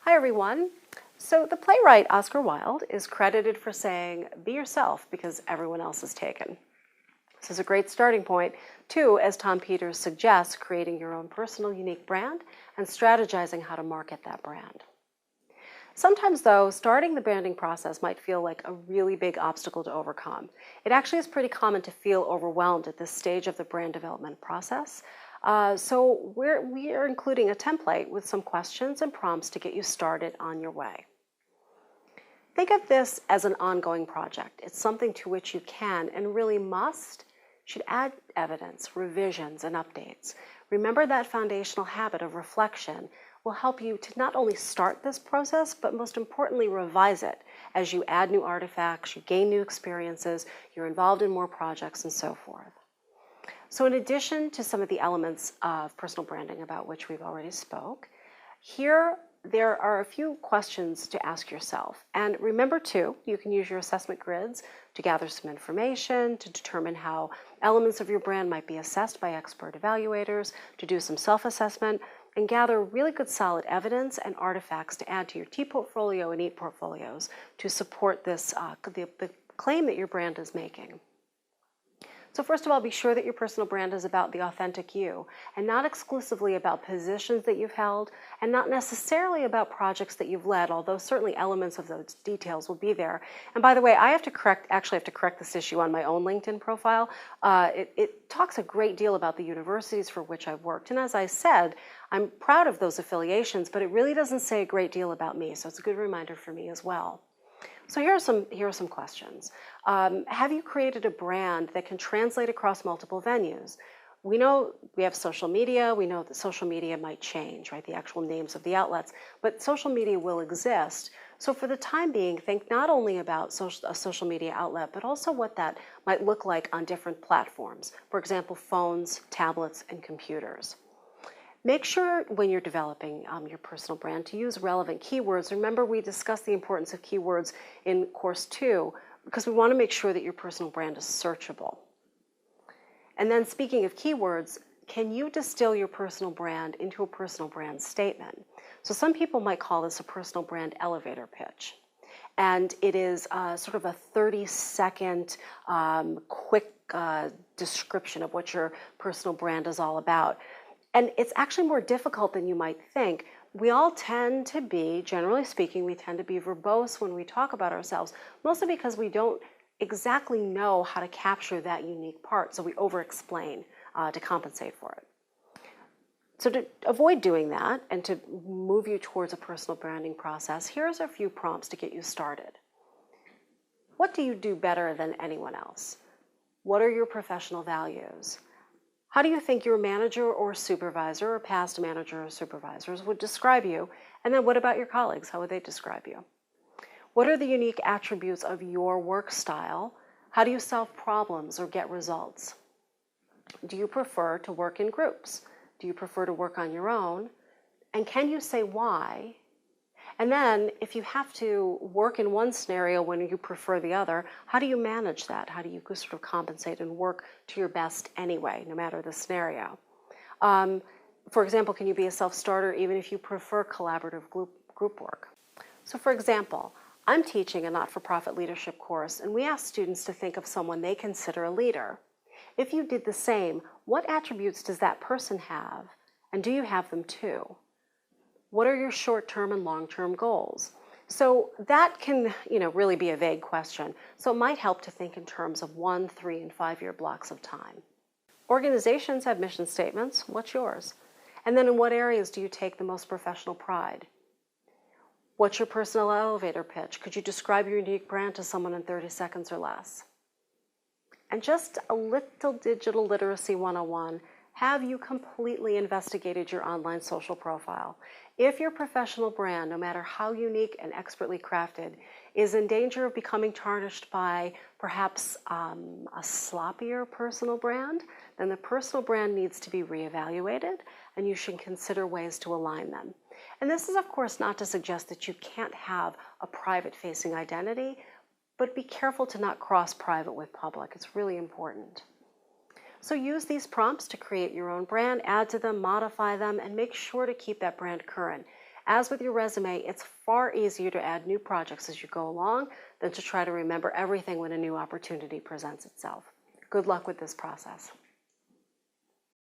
Hi everyone. So the playwright Oscar Wilde is credited for saying, "Be yourself because everyone else is taken." This is a great starting point to, as Tom Peters suggests, creating your own personal unique brand and strategizing how to market that brand. Sometimes, though, starting the branding process might feel like a really big obstacle to overcome. It actually is pretty common to feel overwhelmed at this stage of the brand development process. So we are including a template with some questions and prompts to get you started on your way. Think of this as an ongoing project. It's something to which you can and really should add evidence, revisions, and updates. Remember that foundational habit of reflection will help you to not only start this process, but most importantly, revise it as you add new artifacts, you gain new experiences, you're involved in more projects, and so forth. So in addition to some of the elements of personal branding about which we've already spoke, there are a few questions to ask yourself. And remember too, you can use your assessment grids to gather some information, to determine how elements of your brand might be assessed by expert evaluators, to do some self-assessment, and gather really good solid evidence and artifacts to add to your T portfolio and E portfolios to support this, the claim that your brand is making. So first of all, be sure that your personal brand is about the authentic you and not exclusively about positions that you've held and not necessarily about projects that you've led, although certainly elements of those details will be there. And by the way, I have to correct this issue on my own LinkedIn profile. It talks a great deal about the universities for which I've worked. And as I said, I'm proud of those affiliations, but it really doesn't say a great deal about me. So it's a good reminder for me as well. So here are some questions. Have you created a brand that can translate across multiple venues? We know we have social media. We know that social media might change, right? The actual names of the outlets, but social media will exist. So for the time being, think not only about a social media outlet, but also what that might look like on different platforms. For example, phones, tablets, and computers. Make sure when you're developing your personal brand to use relevant keywords. Remember, we discussed the importance of keywords in course 2 because we want to make sure that your personal brand is searchable. And then speaking of keywords, can you distill your personal brand into a personal brand statement? So some people might call this a personal brand elevator pitch. And it is sort of a 30-second quick description of what your personal brand is all about. And it's actually more difficult than you might think. We all tend to be, generally speaking, we tend to be verbose when we talk about ourselves, mostly because we don't exactly know how to capture that unique part, so we over-explain to compensate for it. So to avoid doing that and to move you towards a personal branding process, here's a few prompts to get you started. What do you do better than anyone else? What are your professional values? How do you think your manager or supervisor or past manager or supervisors would describe you? And then what about your colleagues? How would they describe you? What are the unique attributes of your work style? How do you solve problems or get results? Do you prefer to work in groups? Do you prefer to work on your own? And can you say why? And then if you have to work in one scenario when you prefer the other, how do you manage that? How do you sort of compensate and work to your best anyway, no matter the scenario? For example, can you be a self-starter even if you prefer collaborative group work? So for example, I'm teaching a not-for-profit leadership course, and we ask students to think of someone they consider a leader. If you did the same, what attributes does that person have? And do you have them too? What are your short-term and long-term goals? So that can, really be a vague question. So it might help to think in terms of 1, 3, and 5-year blocks of time. Organizations have mission statements. What's yours? And then in what areas do you take the most professional pride? What's your personal elevator pitch? Could you describe your unique brand to someone in 30 seconds or less? And just a little digital literacy 101. Have you completely investigated your online social profile? If your professional brand, no matter how unique and expertly crafted, is in danger of becoming tarnished by perhaps a sloppier personal brand, then the personal brand needs to be reevaluated, and you should consider ways to align them. And this is, of course, not to suggest that you can't have a private-facing identity, but be careful to not cross private with public. It's really important. So use these prompts to create your own brand, add to them, modify them, and make sure to keep that brand current. As with your resume, it's far easier to add new projects as you go along than to try to remember everything when a new opportunity presents itself. Good luck with this process.